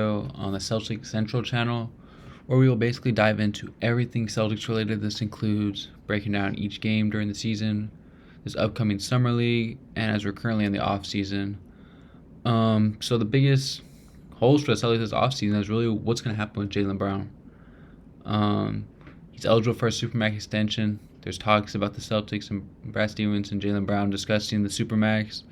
On the Celtics Central channel, where we will basically dive into everything Celtics related. This includes breaking down each game during the season, this upcoming summer league, and as we're currently in the off season. So the biggest holes for the Celtics this off season is really what's going to happen with Jaylen Brown. He's eligible for a Supermax extension. There's talks about the Celtics and Brad Stevens and Jaylen Brown discussing the Supermax.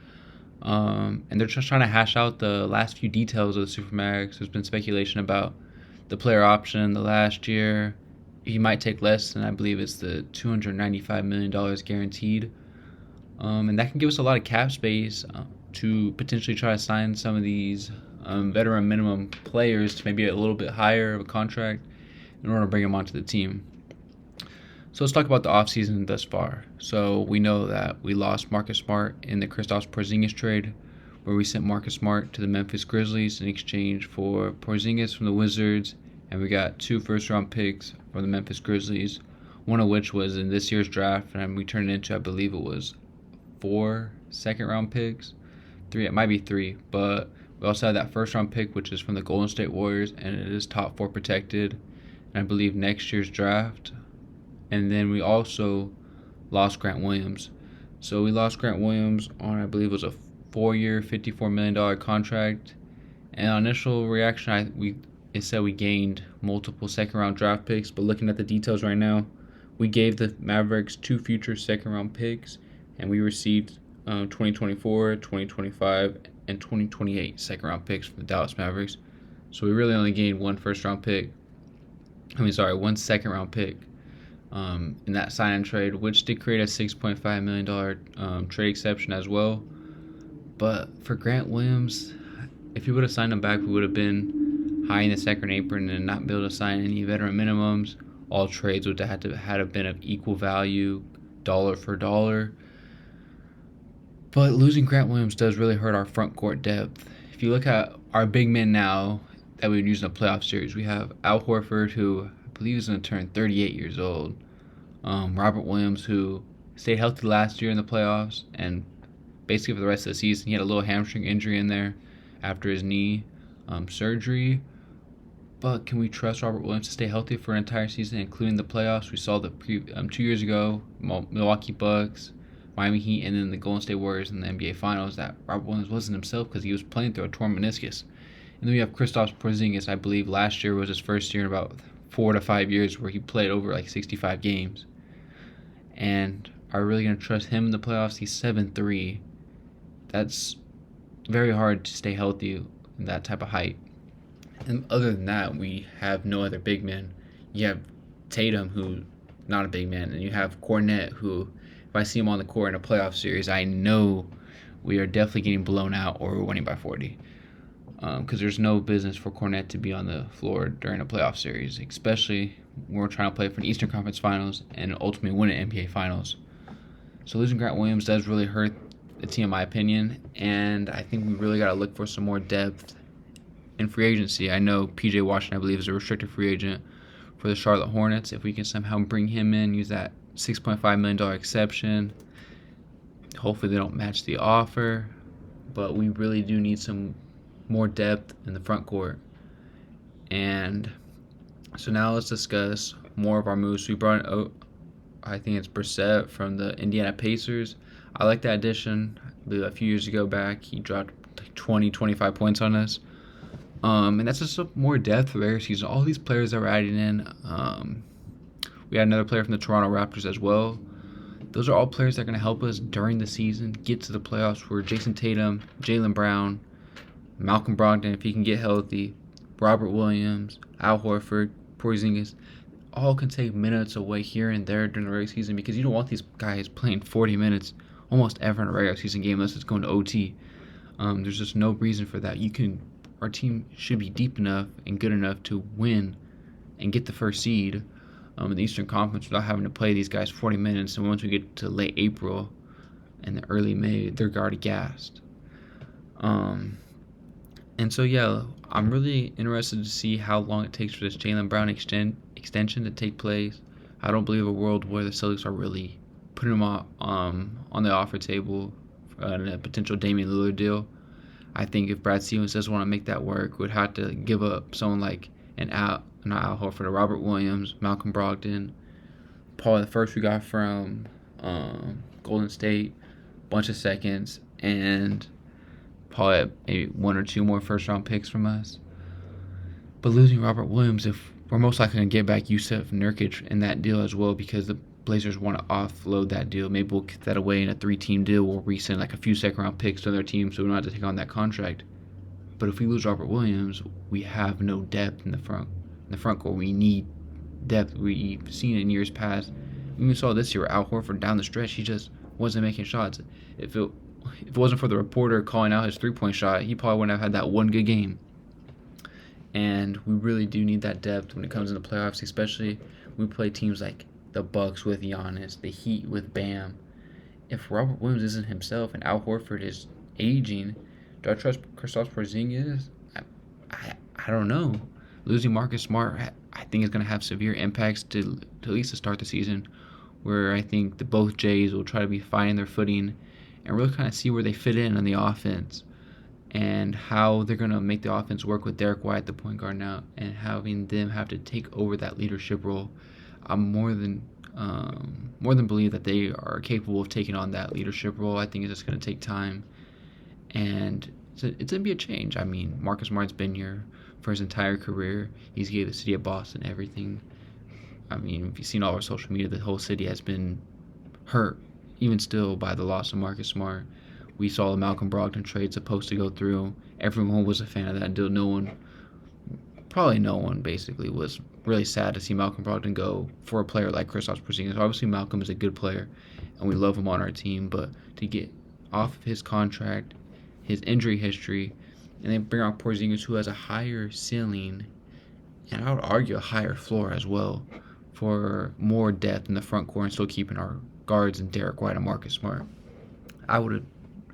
And they're just trying to hash out the last few details of the Supermax. There's been speculation about the player option the last year. He might take less than, I believe it's the $295 million guaranteed. And that can give us a lot of cap space to potentially try to sign some of these veteran minimum players to maybe a little bit higher of a contract in order to bring them onto the team. So let's talk about the offseason thus far. So we know that we lost Marcus Smart in the Kristaps Porzingis trade, where we sent Marcus Smart to the Memphis Grizzlies in exchange for Porzingis from the Wizards, and we got 2 first-round picks from the Memphis Grizzlies, one of which was in this year's draft, and we turned it into, I believe it was 4 second-round picks. 3, it might be 3, but we also had that first-round pick, which is from the Golden State Warriors, and it is top 4 protected, and I believe next year's draft. And then we also lost Grant Williams. So we lost Grant Williams on, I believe it was a 4-year, $54 million contract. And our initial reaction, it said we gained multiple second-round draft picks. But looking at the details right now, we gave the Mavericks 2 future second-round picks. And we received 2024, 2025, and 2028 second-round picks from the Dallas Mavericks. So we really only gained 1 second-round pick. In that sign and trade, which did create a $6.5 million trade exception as well. But for Grant Williams, if he would have signed him back, we would have been high in the second apron and not be able to sign any veteran minimums. All trades would have had to been of equal value, dollar for dollar. But losing Grant Williams does really hurt our front court depth. If you look at our big men now that we would use in a playoff series, we have Al Horford, who I believe he's going to turn 38 years old. Robert Williams, who stayed healthy last year in the playoffs, and basically for the rest of the season, he had a little hamstring injury in there after his knee surgery. But can we trust Robert Williams to stay healthy for an entire season, including the playoffs? We saw 2 years ago, Milwaukee Bucks, Miami Heat, and then the Golden State Warriors in the NBA Finals, that Robert Williams wasn't himself because he was playing through a torn meniscus. And then we have Kristaps Porzingis. I believe last year was his first year in about 4 to 5 years where he played over like 65 games. And are we really going to trust him in the playoffs? He's 7'3". That's very hard to stay healthy in that type of height. And other than that, we have no other big men. You have Tatum, who's not a big man, and you have Cornet, who, if I see him on the court in a playoff series, I know we are definitely getting blown out or we're winning by 40. Because there's no business for Cornet to be on the floor during a playoff series, especially when we're trying to play for an Eastern Conference Finals and ultimately win an NBA Finals. So losing Grant Williams does really hurt the team, in my opinion, and I think we really got to look for some more depth in free agency. I know P.J. Washington, I believe, is a restricted free agent for the Charlotte Hornets. If we can somehow bring him in, use that $6.5 million exception, hopefully they don't match the offer, but we really do need some more depth in the front court. And so now let's discuss more of our moves. We brought in, I think it's Brissett from the Indiana Pacers. I like that addition. I believe a few years ago back, he dropped like 20, 25 points on us. And that's just more depth for regular season. All these players that we're adding in. We had another player from the Toronto Raptors as well. Those are all players that are going to help us during the season get to the playoffs, where Jason Tatum, Jaylen Brown, Malcolm Brogdon, if he can get healthy, Robert Williams, Al Horford, Porzingis, all can take minutes away here and there during the regular season, because you don't want these guys playing 40 minutes almost ever in a regular season game unless it's going to OT. There's just no reason for that. Our team should be deep enough and good enough to win and get the first seed in the Eastern Conference without having to play these guys 40 minutes. And once we get to late April and the early May, they're already gassed. And so, yeah, I'm really interested to see how long it takes for this Jaylen Brown extension to take place. I don't believe a world where the Celtics are really putting him on the offer table in a potential Damian Lillard deal. I think if Brad Stevens does want to make that work, would have to give up someone like not Al Horford, Robert Williams, Malcolm Brogdon, probably the first we got from Golden State, bunch of seconds, and probably maybe one or two more first round picks from us. But losing Robert Williams, if we're most likely going to get back Yusuf Nurkic in that deal as well, because the Blazers want to offload that deal. Maybe we'll get that away in a 3-team deal. We'll resend like a few second-round picks to their team so we don't have to take on that contract. But if we lose Robert Williams, we have no depth in the front court. We need depth. We've seen it in years past. We even saw this year, Al Horford down the stretch, he just wasn't making shots. If it wasn't for the reporter calling out his three-point shot, he probably wouldn't have had that one good game. And we really do need that depth when it comes into playoffs, especially when we play teams like the Bucks with Giannis, the Heat with Bam. If Robert Williams isn't himself and Al Horford is aging, do I trust Kristaps Porzingis? I don't know. Losing Marcus Smart, I think is going to have severe impacts to at least to start the season, where I think both Jays will try to be finding their footing and really kind of see where they fit in the offense and how they're going to make the offense work with Derek White, the point guard now, and having them have to take over that leadership role. I'm more than believe that they are capable of taking on that leadership role. I think it's just going to take time, and it's going to be a change. I mean, Marcus Smart's been here for his entire career. He's gave the city of Boston everything. I mean, if you've seen all our social media, the whole city has been hurt, even still, by the loss of Marcus Smart. We saw the Malcolm Brogdon trade supposed to go through. Everyone was a fan of that deal. No one basically was really sad to see Malcolm Brogdon go for a player like Kristaps Porzingis. Obviously, Malcolm is a good player, and we love him on our team. But to get off of his contract, his injury history, and then bring on Porzingis, who has a higher ceiling, and I would argue a higher floor as well, for more depth in the front court and still keeping our guards and Derek White and Marcus Smart.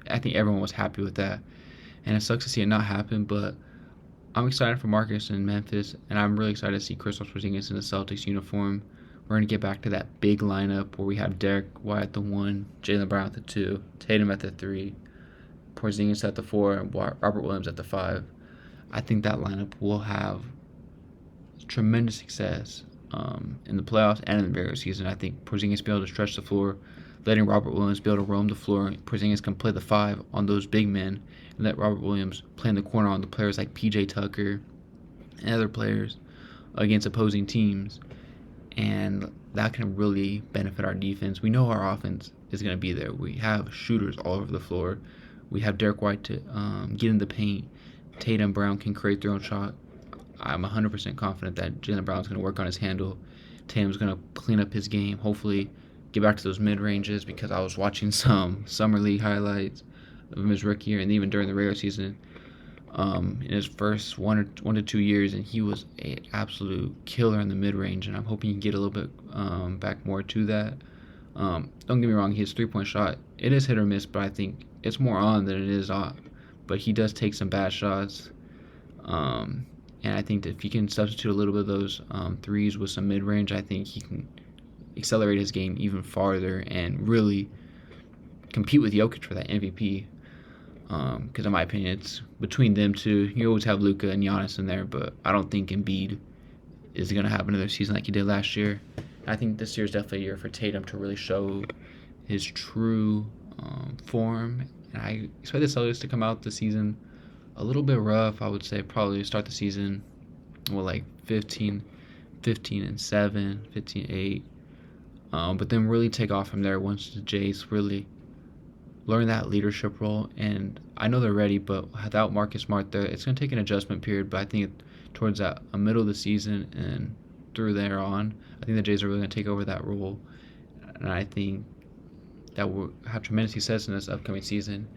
I think everyone was happy with that, and it sucks to see it not happen, but I'm excited for Marcus in Memphis, and I'm really excited to see Kristaps Porzingis in the Celtics uniform. We're going to get back to that big lineup where we have Derek White at the 1, Jaylen Brown at the 2, Tatum at the 3, Porzingis at the 4, and Robert Williams at the 5. I think that lineup will have tremendous success in the playoffs and in the regular season. I think Porzingis will be able to stretch the floor, letting Robert Williams be able to roam the floor. Porzingis can play the 5 on those big men, and let Robert Williams play in the corner on the players like PJ Tucker and other players against opposing teams. And that can really benefit our defense. We know our offense is going to be there. We have shooters all over the floor. We have Derek White to get in the paint. Tatum Brown can create their own shot. I'm 100% confident that Jaylen Brown's going to work on his handle. Tatum's going to clean up his game. Hopefully get back to those mid-ranges, because I was watching some summer league highlights of him his rookie year and even during the regular season in his first 1 to 2 years, and he was an absolute killer in the mid-range, and I'm hoping he can get a little bit back more to that. Don't get me wrong, his three-point shot, it is hit or miss, but I think it's more on than it is off. But he does take some bad shots, and I think that if he can substitute a little bit of those threes with some mid-range, I think he can accelerate his game even farther and really compete with Jokic for that MVP. Because in my opinion, it's between them two. You always have Luka and Giannis in there, but I don't think Embiid is going to have another season like he did last year. I think this year is definitely a year for Tatum to really show his true form. And I expect the Celtics to come out this season a little bit rough. I would say probably start the season with like 15-7, 15-8. But then really take off from there once the Jays really learn that leadership role. And I know they're ready, but without Marcus Smart there, it's going to take an adjustment period. But I think towards that middle of the season and through there on, I think the Jays are really going to take over that role. And I think that will have tremendous success in this upcoming season.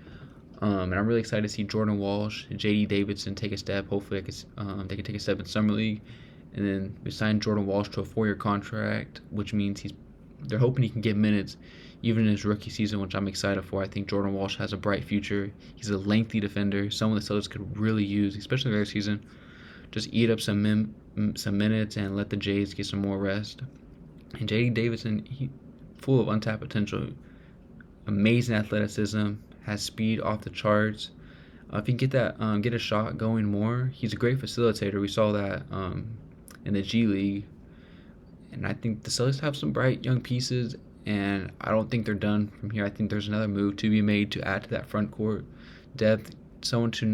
And I'm really excited to see Jordan Walsh and J.D. Davidson take a step. Hopefully they can take a step in Summer League. And then we signed Jordan Walsh to a 4-year contract, which means they're hoping he can get minutes even in his rookie season, which I'm excited for. I think Jordan Walsh has a bright future. He's a lengthy defender, someone the Celtics could really use, especially in the regular season. Just eat up some minutes and let the Jays get some more rest. And J.D. Davidson, he full of untapped potential, amazing athleticism, has speed off the charts. If you can get that, get a shot going more, he's a great facilitator. We saw that in the G League, and I think the Celtics have some bright young pieces, and I don't think they're done from here. I think there's another move to be made to add to that front court depth. Someone to,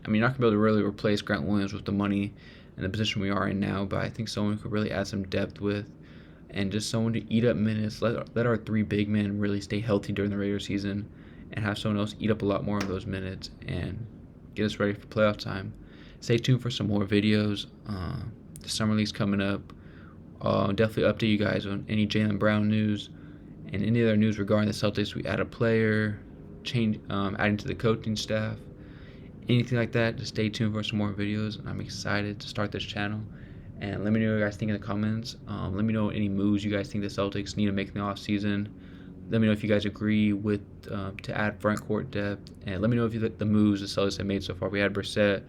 I mean, you're not gonna be able to really replace Grant Williams with the money and the position we are in now, but I think someone could really add some depth with, and just someone to eat up minutes. Let our three big men really stay healthy during the regular season, and have someone else eat up a lot more of those minutes and get us ready for playoff time. Stay tuned for some more videos. The summer league's coming up. Definitely update you guys on any Jaylen Brown news and any other news regarding the Celtics. We add a player, adding to the coaching staff, anything like that. Just stay tuned for some more videos. I'm excited to start this channel. And let me know what you guys think in the comments. Let me know any moves you guys think the Celtics need to make in the offseason. Let me know if you guys agree with to add front court depth. And let me know if you like the moves the Celtics have made so far. We had Brissett.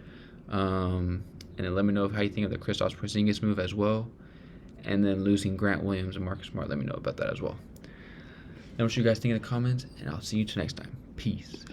And then let me know how you think of the Kristaps Porzingis move as well. And then losing Grant Williams and Marcus Smart. Let me know about that as well. Let me know what you guys think in the comments. And I'll see you next time. Peace.